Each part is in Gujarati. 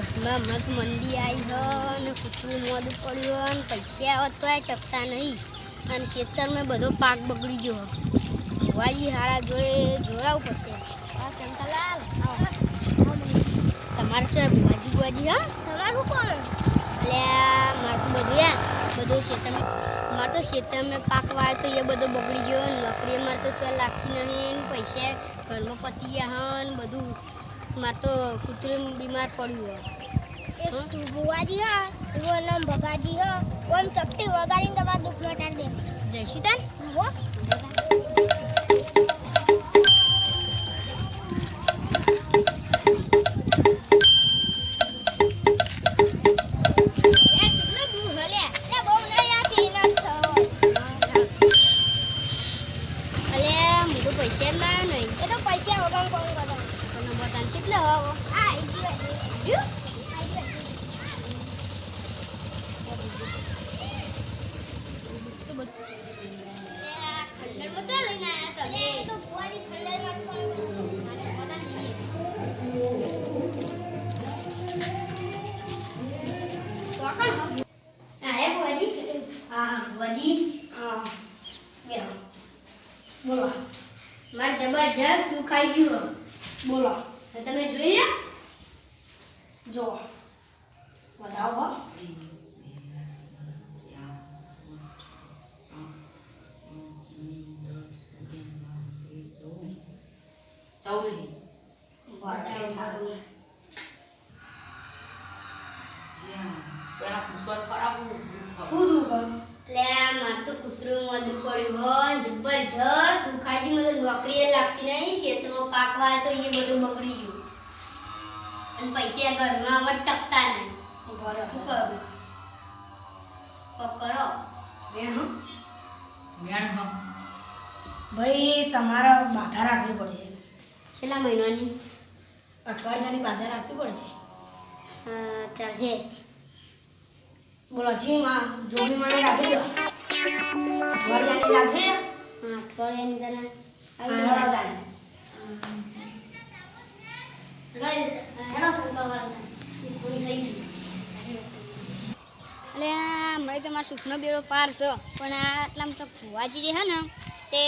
હમણાં તો મંદી આવી હ ને કૂતરું મોદું પડ્યું અને પૈસા આવત તો ટકતા નહીં અને ખેતરમાં બધો પાક બગડી ગયો ભુવાજી હારા જોડે જોડાવવું પડશે. હા શંકરલાલ તમારે શું ભુવાજી હા તમારું કોણ એટલે મારે તો બધું બધું ખેતરમાં મારે તો ખેતરમાં પાક વાય તો એ બધો બગડી ગયો નોકરી મારે તો ચો લાગતી નહીં પૈસા ઘરમાં પતી ગયા ને બધું મારે તો કૂતરું બીમાર પડ્યું એક ભુવાજી હા એનું નામ ભગાજી હા ઓમ ચપટી વગાડીને તમારા દુઃખ મટાડી દે જઈશું તાન હો પૈસા લાવ્યો નહીં એ તો પૈસા વગર કોણ કરે પણ બતાન કેટલે હવો આ આઈડિયા બોલો મારે જબરજસ્ત દુખાઈ ગયું બોલો તમે જોઈ લો જો બતાવો કૂતરું મોદું પડ્યું જબરજસ્ત દુખાઈ મને નોકરી લાગતી નહીં ખેતરમાં પાકવા તો એ બધું બગડી ગયું અને પૈસા ઘરમાં ટકતા નહીં કરો ભાઈ તમારે બાધા રાખવી પડશે કેટલા મહિનાની અઠવાડિયાની બાધા રાખવી પડશે ચાલશે બોલો જી માં જોડી મને રાખી દો અઠવાડિયાની રાખી અઠવાડિયાની તને એટલે હમણાં તો મારો સુખનો બેડો પાર છે પણ આટલામાં તો ભુવાજી જે છે ને તે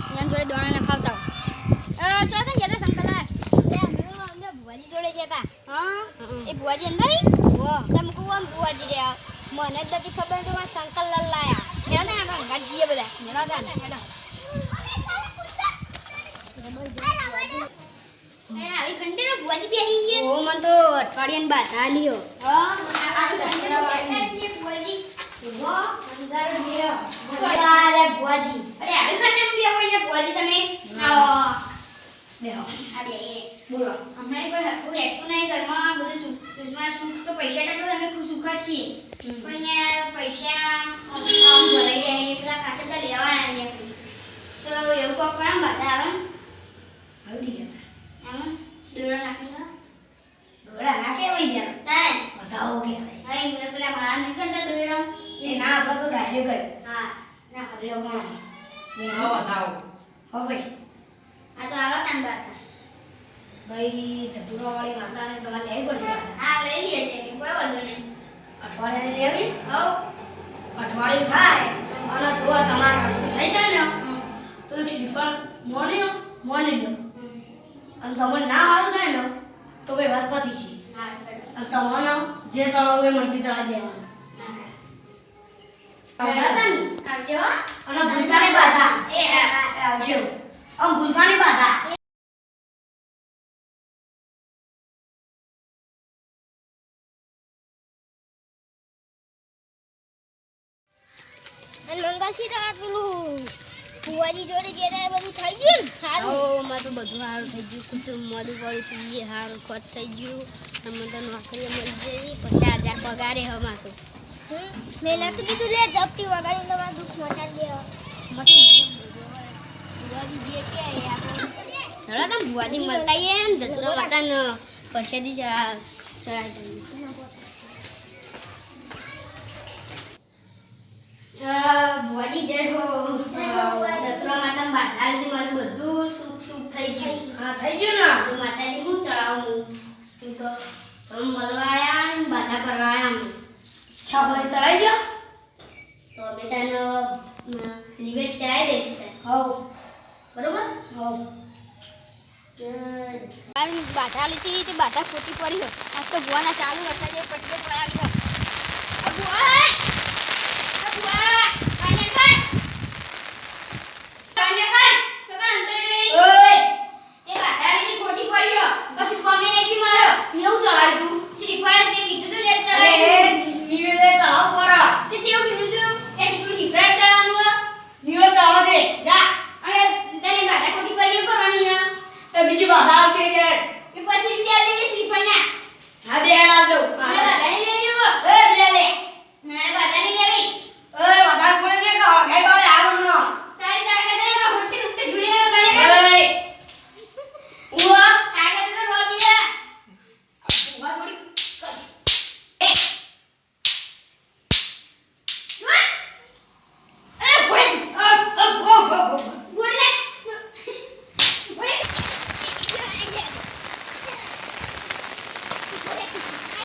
એના જોડે દોણા નખાવતા હોય ચો કઈ જતા શંકરલાલ અમે ભુવાજી જોડે જતા હા એ ભુવાજી અંદર તમે કહું આમ ભુવાજી રે મને જ નથી ખબર તો મારા શંકરલાલ લાયા એના ને અમે ઘર જઈએ બધા મેળા હતા ને આવી ખંડેરો ભુવાજી બેહી ગયા ઓ મન તો અઠવાડિયાની બાધા લ્યો ભુવાજી વો અંદર લ્યો ભુવાજી અરે આવી ખંડેરો બેહો યા ભુવાજી તમે આવો બેહો આ બે બોલો હમણાં કોઈ હકું હેકું નહીં ઘરમાં બધું સુખ તો પૈસા ટકો તમે સુખ જ છીએ પણ યાર પૈસા ભરાઈ ગયા એ પેલા ખાસા તો લેવાના નહીં તો એવું કોક પણ બધા આવે હલ્દી હતા એમ દોડા નાખીને દોડા ના કેવાય યાર તાય બતાવો કેવાય હા મને પેલા મારા નહીં કરતા દોડા એ ના આપણે તો ડાયરેક્ટ જ હા ના હલ્યો કોણ હા બતાવો હવે આ તો આવા કામ બાતા ભાઈ ધતુરાવાળી માતાને તમારે લેવી પડશે હા લઈ લઈએ તે કોઈ વાંધો નહીં અઠવાડિયાની લેવી હો અઠવાડિયું થાય અને જો તમારે થઈ જાય ને તો એક શ્રીફળ મોણી લો અને તમને ના સારું થાય ને તો ભાઈ વાત પતી છે હા અને તમારે જે ચડાવવું એ મનથી ચડાવી દેવાનું આવજો અને ભૂલતાની બાધા એ હા આવજો આમ ભૂલતાની બાધા અને મંગલસી તો પેલું ભુવાજી જોડે જે થાય બધું થઈ ગયું ને સારું ઓ માં તો બધું સારું થઈ ગયું કૂતરું મોદું પડ્યું હતું એ સારું ખોટ થઈ ગયું અમે તો નોકરી મળી જઈ 50,000 પગારે હમાં તો મેં નતું કીધું લે ઝપટી વગાડીને તમારું દુઃખ મટાડી દે મટી ભુવાજી જે કે આપણે હળો તમે ભુવાજી મળતા એ ને ધતુરા માતાને પછેદી ચડાવી દઈએ ભુવાજી જય હો દત્તરા માતા બાધાથી મને બધું સુખ થઈ ગયું હા થઈ ગયું ને તો માતાજી હું ચડાવું હું તો हम મળવા આયા ને બાધા કરવા આયા અમે છાપરે ચડાઈ ગયો તો અમે તને નિવેદ ચાય દઈશું તને હવ બરોબર હવ બાધા લીધી તે બાધા ખોટી પડી હોય આજ તો ભુવાના ચાલુ હતા જે પટકે પડાવી હોય ભુવા કાને કર